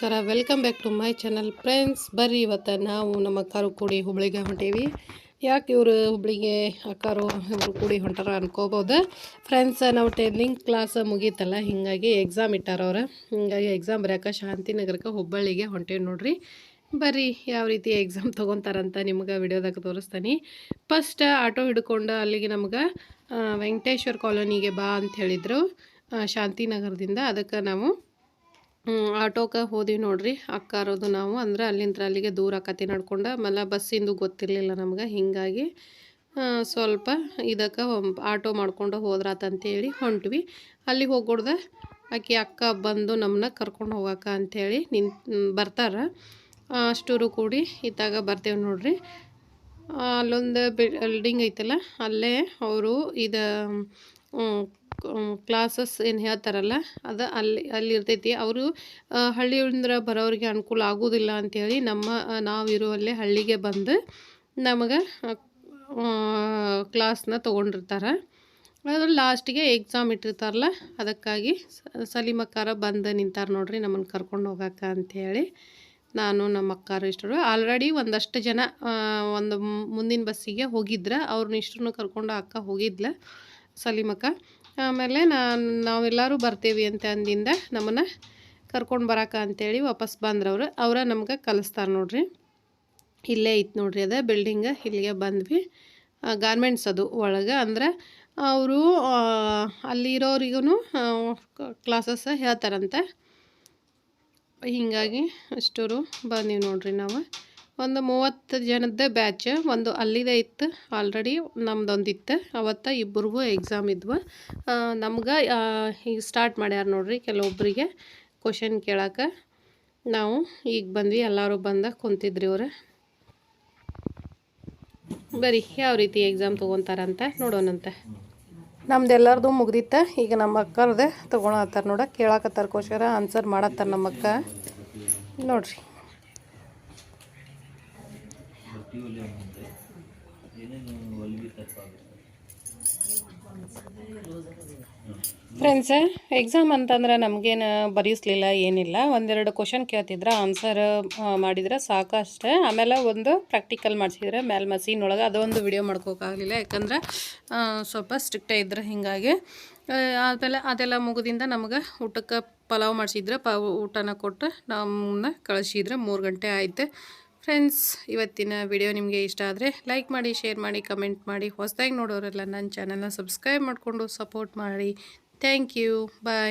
ನಮಸ್ಕಾರ, welcome back to my channel friends. ಬರ್ರಿ ಇವತ್ತು ನಾವು ನಮ್ಮ ಅಕ್ಕಾರು ಕೂಡಿ ಹುಬ್ಳಿಗೆ ಹೊಂಟೇವಿ. ಯಾಕೆ ಇವರು ಹುಬ್ಳಿಗೆ ಅಕ್ಕಾರು ಇವರು ಕೂಡಿ ಹೊಂಟಾರ ಅನ್ಕೋಬೋದು ಫ್ರೆಂಡ್ಸ್. ನಾವು ಟೆನ್ನಿಂಗ್ ಕ್ಲಾಸ್ ಮುಗೀತಲ್ಲ, ಹೀಗಾಗಿ ಎಕ್ಸಾಮ್ ಇಟ್ಟಾರವ್ರು. ಹೀಗಾಗಿ ಎಕ್ಸಾಮ್ ಬರೆಯೋಕೆ ಶಾಂತಿನಗರಕ್ಕೆ ಹುಬ್ಬಳ್ಳಿಗೆ ಹೊಂಟೇವಿ ನೋಡ್ರಿ. ಬರ್ರಿ ಯಾವ ರೀತಿ ಎಕ್ಸಾಮ್ ತೊಗೊತಾರಂತ ನಿಮ್ಗೆ ವಿಡಿಯೋದಾಗ ತೋರಿಸ್ತೀನಿ. ಫಸ್ಟ್ ಆಟೋ ಹಿಡ್ಕೊಂಡು ಅಲ್ಲಿಗೆ ನಮ್ಗೆ ವೆಂಕಟೇಶ್ವರ ಕಾಲೋನಿಗೆ ಬಾ ಅಂತ ಹೇಳಿದರು ಶಾಂತಿನಗರದಿಂದ. ಅದಕ್ಕೆ ನಾವು ಆಟೋಕ್ಕೆ ಹೋದ್ವಿ ನೋಡ್ರಿ ಅಕ್ಕಾರೋದು ನಾವು. ಅಂದ್ರೆ ಅಲ್ಲಿಂದ ಅಲ್ಲಿಗೆ ದೂರ ಆಕತಿ ನಡ್ಕೊಂಡು, ಆಮೇಲೆ ಬಸ್ಸಿಂದು ಗೊತ್ತಿರಲಿಲ್ಲ ನಮ್ಗೆ. ಹೀಗಾಗಿ ಸ್ವಲ್ಪ ಇದಕ್ಕೆ ಆಟೋ ಮಾಡ್ಕೊಂಡು ಹೋದ್ರಾತಂತೇಳಿ ಹೊಂಟ್ವಿ. ಅಲ್ಲಿ ಹೋಗ್ಕೊಡ್ದೆ ಆಕೆ ಅಕ್ಕ ಬಂದು ನಮ್ಮನ್ನ ಕರ್ಕೊಂಡು ಹೋಗಕ್ಕ ಅಂಥೇಳಿ ಬರ್ತಾರೆ. ಅಷ್ಟೂರು ಕೂಡಿ ಇತ್ತಾಗ ಬರ್ತೇವೆ ನೋಡ್ರಿ. ಅಲ್ಲೊಂದು ಬಿಲ್ಡಿಂಗ್ ಐತಲ್ಲ, ಅಲ್ಲೇ ಅವರು ಇದು ಕ್ಲಾಸಸ್ ಏನು ಹೇಳ್ತಾರಲ್ಲ ಅದು ಅಲ್ಲಿ ಇರ್ತೈತಿ. ಅವರು ಹಳ್ಳಿಯಿಂದ ಬರೋರಿಗೆ ಅನುಕೂಲ ಆಗೋದಿಲ್ಲ ಅಂಥೇಳಿ ನಾವಿರುವಲ್ಲೇ ಹಳ್ಳಿಗೆ ಬಂದು ನಮಗೆ ಕ್ಲಾಸ್ನ ತೊಗೊಂಡಿರ್ತಾರೆ. ಅದು ಲಾಸ್ಟಿಗೆ ಎಕ್ಸಾಮ್ ಇಟ್ಟಿರ್ತಾರಲ್ಲ, ಅದಕ್ಕಾಗಿ ಸಲೀಮಕ್ಕಾರ ಬಂದು ನಿಂತಾರೆ ನೋಡ್ರಿ ನಮ್ಮನ್ನು ಕರ್ಕೊಂಡು ಹೋಗಕ್ಕ ಅಂಥೇಳಿ. ನಾನು ನಮ್ಮ ಅಕ್ಕಾರು ಇಷ್ಟರು ಆಲ್ರೆಡಿ ಒಂದಷ್ಟು ಜನ ಒಂದು ಮುಂದಿನ ಬಸ್ಸಿಗೆ ಹೋಗಿದ್ರೆ ಅವ್ರನ್ನ ಇಷ್ಟನ್ನು ಕರ್ಕೊಂಡು ಅಕ್ಕ ಹೋಗಿದ್ಲ ಸಲೀಮಕ್ಕ. ಆಮೇಲೆ ನಾವೆಲ್ಲರೂ ಬರ್ತೀವಿ ಅಂತ ಅಂದಿಂದ ನಮ್ಮನ್ನು ಕರ್ಕೊಂಡು ಬರೋಕ ಅಂಥೇಳಿ ವಾಪಸ್ ಬಂದ್ರವ್ರು. ಅವರ ನಮ್ಗೆ ಕಲಿಸ್ತಾರೆ ನೋಡ್ರಿ. ಇಲ್ಲೇ ಐತೆ ನೋಡ್ರಿ ಅದ ಬಿಲ್ಡಿಂಗ್. ಇಲ್ಲಿಗೆ ಬಂದ್ವಿ. ಗಾರ್ಮೆಂಟ್ಸ್ ಅದು ಒಳಗೆ. ಅಂದ್ರೆ ಅವರು ಅಲ್ಲಿರೋರಿಗೂ ಕ್ಲಾಸಸ್ ಹೇಳ್ತಾರಂತೆ. ಹೀಗಾಗಿ ಅಷ್ಟೂರು ಬಂದೀವಿ ನೋಡ್ರಿ ನಾವು. ಒಂದು 30 ಜನದ ಬ್ಯಾಚ್. ಒಂದು ಅಲ್ಲಿದೆ ಇತ್ತು ಆಲ್ರೆಡಿ, ನಮ್ದೊಂದಿತ್ತು. ಅವತ್ತು ಇಬ್ಬರಿಗೂ ಎಕ್ಸಾಮ್ ಇದ್ವು. ನಮ್ಗೆ ಈಗ ಸ್ಟಾರ್ಟ್ ಮಾಡ್ಯಾರ ನೋಡ್ರಿ ಕೆಲವೊಬ್ಬರಿಗೆ ಕ್ವಶನ್ ಕೇಳೋಕೆ. ನಾವು ಈಗ ಬಂದ್ವಿ, ಎಲ್ಲರೂ ಬಂದಾಗ ಕುಂತಿದ್ರಿ ಇವ್ರು. ಬರೀ ಯಾವ ರೀತಿ ಎಕ್ಸಾಮ್ ತೊಗೊತಾರಂತ ನೋಡೋಣಂತೆ. ನಮ್ದೆಲ್ಲರದು ಮುಗ್ದಿತ್ತ. ಈಗ ನಮ್ಮ ಅಕ್ಕರದೇ ತೊಗೊಳತ್ತಾರ ನೋಡ. ಕೇಳಾಕತ್ತಾರ ಕ್ವಶನ್, ಆನ್ಸರ್ ಮಾಡತ್ತಾರ ನಮ್ಮ ಅಕ್ಕ ನೋಡ್ರಿ. ಫ್ರೆಂಡ್ಸ್, ಎಕ್ಸಾಮ್ ಅಂತಂದ್ರೆ ನಮಗೇನು ಬರೆಯಿಸ್ಲಿಲ್ಲ, ಏನಿಲ್ಲ. ಒಂದೆರಡು ಕ್ವಶನ್ ಕೇಳ್ತಿದ್ರೆ ಆನ್ಸರ್ ಮಾಡಿದ್ರೆ ಸಾಕಷ್ಟೇ. ಆಮೇಲೆ ಒಂದು ಪ್ರಾಕ್ಟಿಕಲ್ ಮಾಡಿಸಿದ್ರೆ ಮೇಲೆ ಮಸೀನ್ ಒಳಗೆ ಅದೊಂದು ವಿಡಿಯೋ ಮಾಡ್ಕೋಕ್ಕಾಗಲಿಲ್ಲ, ಯಾಕಂದ್ರೆ ಸ್ವಲ್ಪ ಸ್ಟ್ರಿಕ್ಟೇ ಇದ್ರೆ. ಹೀಗಾಗಿ ಆಮೇಲೆ ಅದೆಲ್ಲ ಮುಗಿದಿಂದ ನಮ್ಗೆ ಊಟಕ್ಕೆ ಪಲಾವ್ ಮಾಡಿಸಿದ್ರೆ ಊಟನ ಕೊಟ್ಟು ನಮ್ಮನ್ನ ಕಳಿಸಿದ್ರೆ 3 ಗಂಟೆ ಆಯಿತು. ಫ್ರೆಂಡ್ಸ್, ಇವತ್ತಿನ ವಿಡಿಯೋ ನಿಮಗೆ ಇಷ್ಟ ಆದರೆ ಲೈಕ್ ಮಾಡಿ, ಶೇರ್ ಮಾಡಿ, ಕಮೆಂಟ್ ಮಾಡಿ. ಹೊಸದಾಗಿ ನೋಡೋರೆಲ್ಲ ನನ್ನ ಚಾನಲ್ನ ಸಬ್ಸ್ಕ್ರೈಬ್ ಮಾಡಿಕೊಂಡು ಸಪೋರ್ಟ್ ಮಾಡಿ. Thank you. ಬಾಯ್.